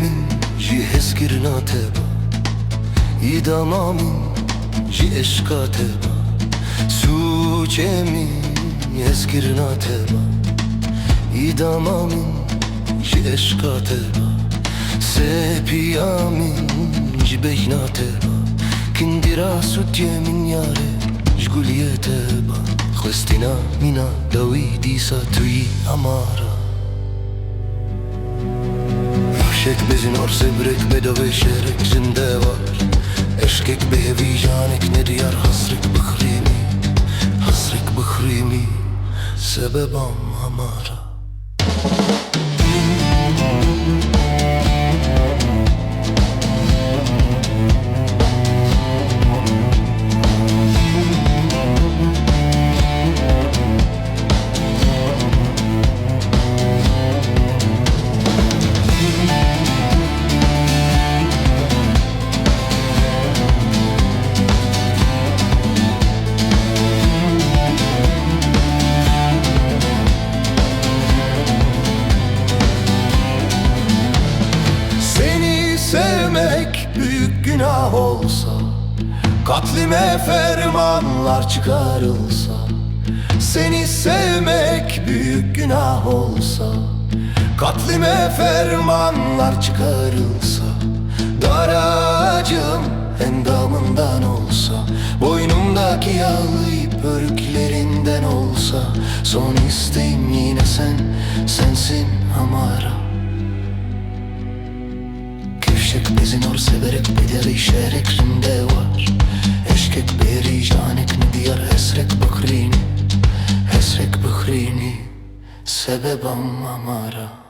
min ji hezkirina teba idama min ji eşka teba suçe min hezkirina teba idama min ji eşka teba sepiya min ji bejna teba kindira sutye min yare jguliye teba خستنا mina davidi sa tuyi amara Şek bezin or sebrek bedave şerek zinde var Eşkek behevi janek ne diyar hasrek bıhrimi Hasrek bıhrimi sebebam amara Sevmek büyük günah olsa Katlime fermanlar çıkarılsa Seni sevmek büyük günah olsa Katlime fermanlar çıkarılsa Daracım endamından olsa Boynumdaki yağlayıp örüklerinden olsa Son isteğim yine sensin Amara Eşek bezin or severek bederi şerek rinde var Eşkek beri janek ne diyar esrek bıhrini Sebebam Amara